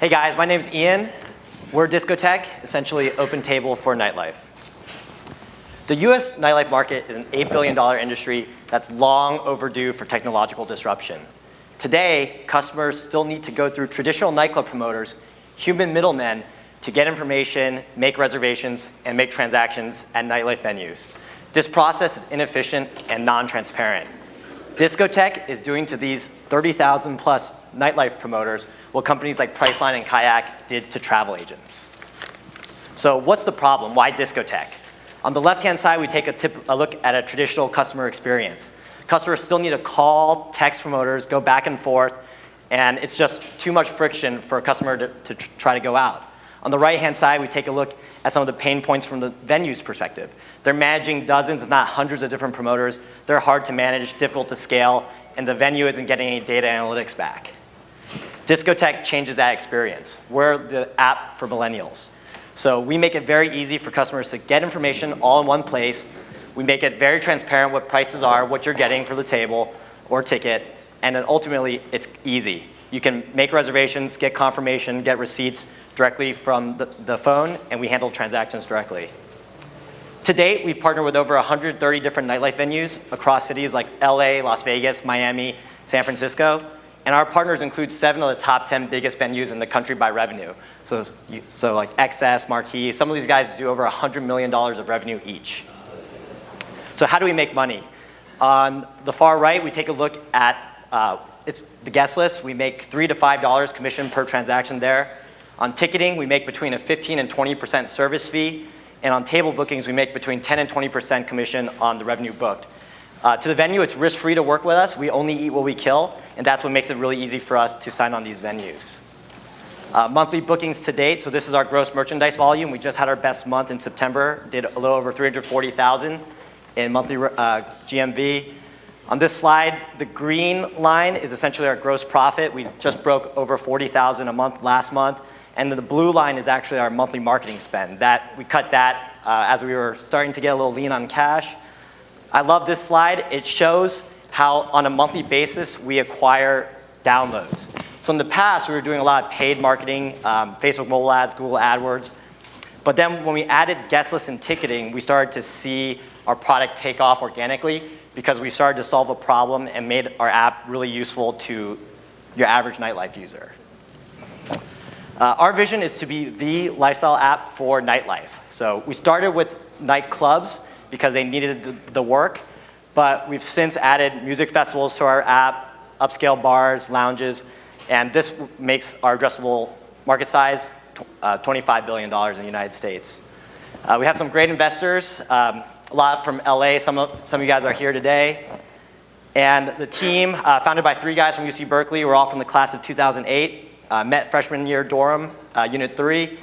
Hey guys, my name's Ian. We're Discotech, essentially open table for nightlife. The US nightlife market is an $8 billion industry that's long overdue for technological disruption. Today, customers still need to go through traditional nightclub promoters, human middlemen, to get information, make reservations, and make transactions at nightlife venues. This process is inefficient and non-transparent. Discotech is doing to these 30,000 plus nightlife promoters what companies like Priceline and Kayak did to travel agents. So what's the problem? Why Discotech? On the left-hand side, we take a look at a traditional customer experience. Customers still need to call, text promoters, go back and forth, and it's just too much friction for a customer to try to go out. On the right-hand side, we take a look at some of the pain points from the venue's perspective. They're managing dozens, if not hundreds of different promoters. They're hard to manage, difficult to scale, and the venue isn't getting any data analytics back. Discotech changes that experience. We're the app for millennials. So we make it very easy for customers to get information all in one place. We make it very transparent what prices are, what you're getting for the table or ticket, and then ultimately it's easy. You can make reservations, get confirmation, get receipts directly from the phone, and we handle transactions directly. To date, we've partnered with over 130 different nightlife venues across cities like LA, Las Vegas, Miami, San Francisco, and our partners include 7 of the top 10 biggest venues in the country by revenue. So like XS, Marquee, some of these guys do over $100 million of revenue each. So how do we make money? On the far right, we take a look at it's the guest list. We make $3 to $5 commission per transaction there. On ticketing, we make between a 15 and 20% service fee. And on table bookings, we make between 10 and 20% commission on the revenue booked. To the venue, it's risk-free to work with us. We only eat what we kill, and that's what makes it really easy for us to sign on these venues. Monthly bookings to date, so this is our gross merchandise volume. We just had our best month in September, did a little over 340,000 in monthly GMV. On this slide, the green line is essentially our gross profit. We just broke over 40,000 a month last month. And the blue line is actually our monthly marketing spend. We cut that as we were starting to get a little lean on cash. I love this slide. It shows how on a monthly basis we acquire downloads. So in the past, we were doing a lot of paid marketing, Facebook mobile ads, Google AdWords. But then when we added guest lists and ticketing, we started to see our product take off organically because we started to solve a problem and made our app really useful to your average nightlife user. Our vision is to be the lifestyle app for nightlife. So we started with nightclubs because they needed the work, but we've since added music festivals to our app, upscale bars, lounges, and this makes our addressable market size $25 billion in the United States. We have some great investors, a lot from LA, some of you guys are here today. And the team, founded by 3 guys from UC Berkeley, we're all from the class of 2008. Met freshman year dorm, unit 3.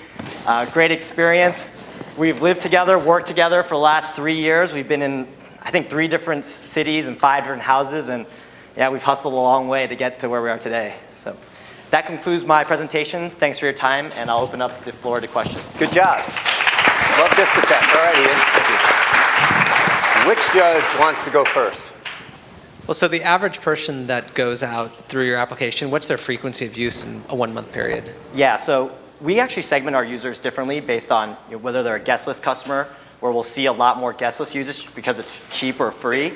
Great experience. We've lived together, worked together for the last 3 years. We've been in, I think, 3 different cities and 5 different houses, and yeah, we've hustled a long way to get to where we are today. So that concludes my presentation. Thanks for your time, and I'll open up the floor to questions. Good job. Love Discotech. All right, Ian. Thank you. Which judge wants to go first? Well, so the average person that goes out through your application, what's their frequency of use in a 1-month period? Yeah, so we actually segment our users differently based on whether they're a guest list customer, where we'll see a lot more guest list usage because it's cheap or free.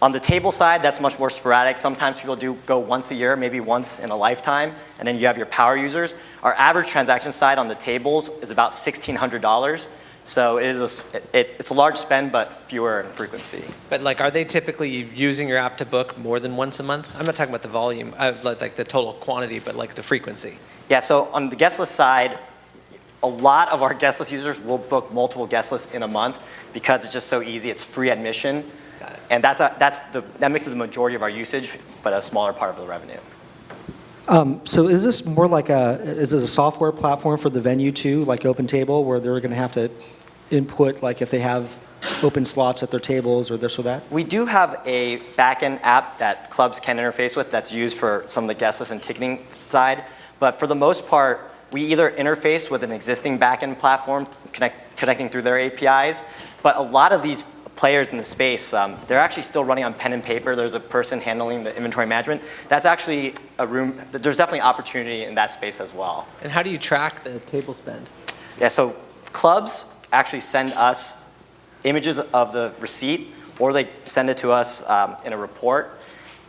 On the table side, that's much more sporadic. Sometimes people do go once a year, maybe once in a lifetime, and then you have your power users. Our average transaction side on the tables is about $1,600. So it's a large spend, but fewer in frequency. But like, are they typically using your app to book more than once a month? I'm not talking about the volume, like the total quantity, but like the frequency. Yeah, so on the guest list side, a lot of our guest list users will book multiple guest lists in a month because it's just so easy. It's free admission. Got it. And that makes it the majority of our usage, but a smaller part of the revenue. So is this more like is this a software platform for the venue too, like OpenTable, where they're going to have to input, like if they have open slots at their tables or this or that? We do have a back-end app that clubs can interface with that's used for some of the guest list and ticketing side. But for the most part, we either interface with an existing back-end platform connecting through their APIs, but a lot of these players in the space, they're actually still running on pen and paper. There's a person handling the inventory management. That's actually a room, there's definitely opportunity in that space as well. And how do you track the table spend? Yeah, so clubs actually send us images of the receipt, or they send it to us in a report.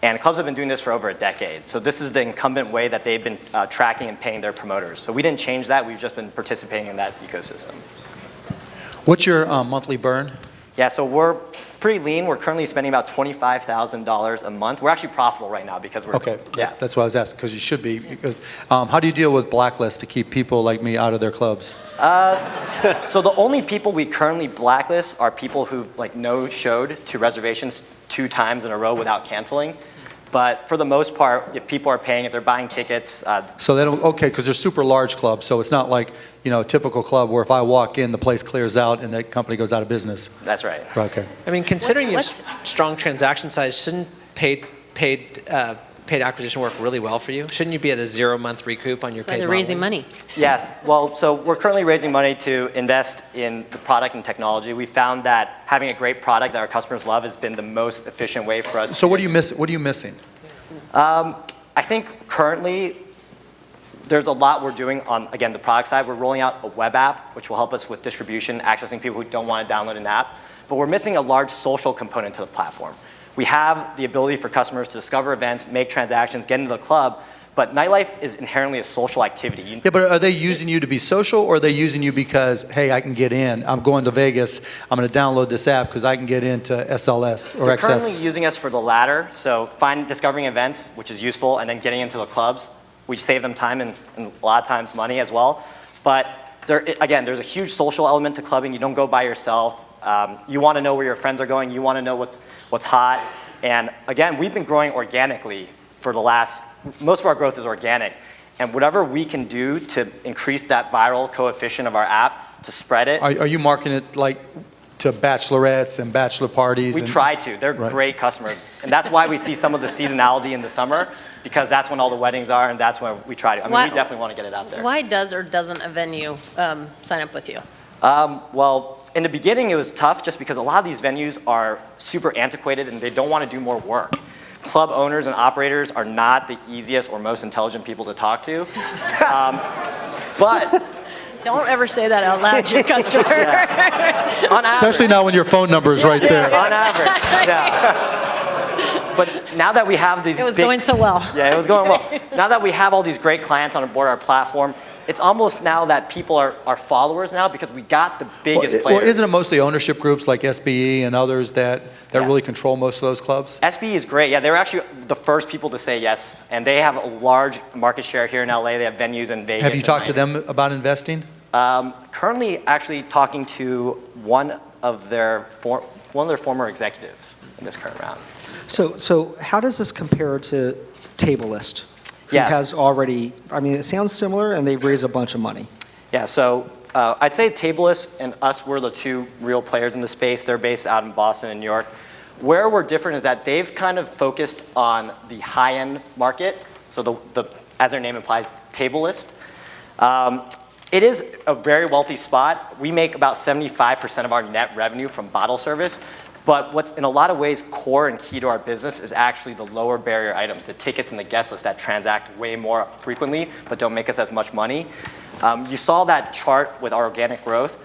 And clubs have been doing this for over a decade. So this is the incumbent way that they've been tracking and paying their promoters. So we didn't change that. We've just been participating in that ecosystem. What's your monthly burn? Yeah, so we're pretty lean. We're currently spending about $25,000 a month. We're actually profitable right now because we're, Okay, yeah. that's what I was asking, because you should be. Because, how do you deal with blacklists to keep people like me out of their clubs? So the only people we currently blacklist are people who've no-showed to reservations 2 times in a row without canceling. But for the most part, if people are paying, if they're buying tickets. So they don't, okay, because they're super large clubs, so it's not like, a typical club where if I walk in, the place clears out and the company goes out of business. That's right. Okay. I mean, considering you have What's- strong transaction size, shouldn't paid acquisition work really well for you? Shouldn't you be at a 0-month recoup on your That's why paid they're raising modeling? money. Yes, well, so we're currently raising money to invest in the product and technology. We found that having a great product that our customers love has been the most efficient way for us. So what are you missing? I think currently there's a lot we're doing on, again, the product side. We're rolling out a web app, which will help us with distribution, accessing people who don't want to download an app. But we're missing a large social component to the platform. We have the ability for customers to discover events, make transactions, get into the club, but nightlife is inherently a social activity. Yeah, but are they using you to be social, or are they using you because, hey, I can get in, I'm going to Vegas, I'm going to download this app because I can get into SLS or They're XS? currently using us for the latter, so discovering events, which is useful, and then getting into the clubs. We save them time and a lot of times money as well. But again, there's a huge social element to clubbing. You don't go by yourself. You want to know where your friends are going. You want to know what's hot. And again, we've been growing organically for most of our growth is organic. And whatever we can do to increase that viral coefficient of our app, to spread it. Are you marketing it like to bachelorettes and bachelor parties? We try to. They're great customers. And that's why we see some of the seasonality in the summer, because that's when all the weddings are, and that's when we try to. I mean, we definitely want to get it out there. Why does or doesn't a venue sign up with you? Well, in the beginning, it was tough just because a lot of these venues are super antiquated and they don't want to do more work. Club owners and operators are not the easiest or most intelligent people to talk to. But Don't ever say that out loud to your customer. on Especially now when your phone number is right there. On average, yeah. But now that we have these It was going so well. Yeah, it was going well. Now that we have all these great clients on board our platform, it's almost now that people are followers now because we got the biggest players. Well, isn't it mostly ownership groups like SBE and others that Yes. really control most of those clubs? SBE is great. Yeah, they were actually the first people to say yes, and they have a large market share here in LA. They have venues in Vegas. Have you and talked to Miami. them about investing? Currently, actually talking to one of their former executives in this current round. So how does this compare to TableList? Who Yes. has already, I mean, it sounds similar, and they've raised a bunch of money. Yeah, so I'd say Tableist and us were the 2 real players in the space. They're based out in Boston and New York. Where we're different is that they've kind of focused on the high-end market. So as their name implies, Tableist. It is a very wealthy spot. We make about 75% of our net revenue from bottle service. But what's in a lot of ways core and key to our business is actually the lower barrier items, the tickets and the guest list that transact way more frequently but don't make us as much money. You saw that chart with our organic growth.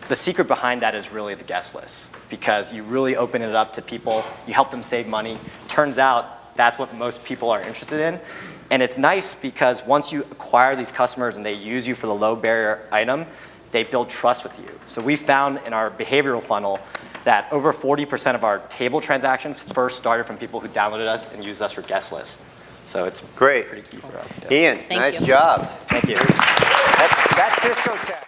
The secret behind that is really the guest list, because you really open it up to people, you help them save money. Turns out that's what most people are interested in. And it's nice because once you acquire these customers and they use you for the low barrier item, they build trust with you. So we found in our behavioral funnel that over 40% of our table transactions first started from people who downloaded us and used us for guest lists. So it's Great. pretty key for us. Ian, Thank nice you. job. Thank you. That's Discotech.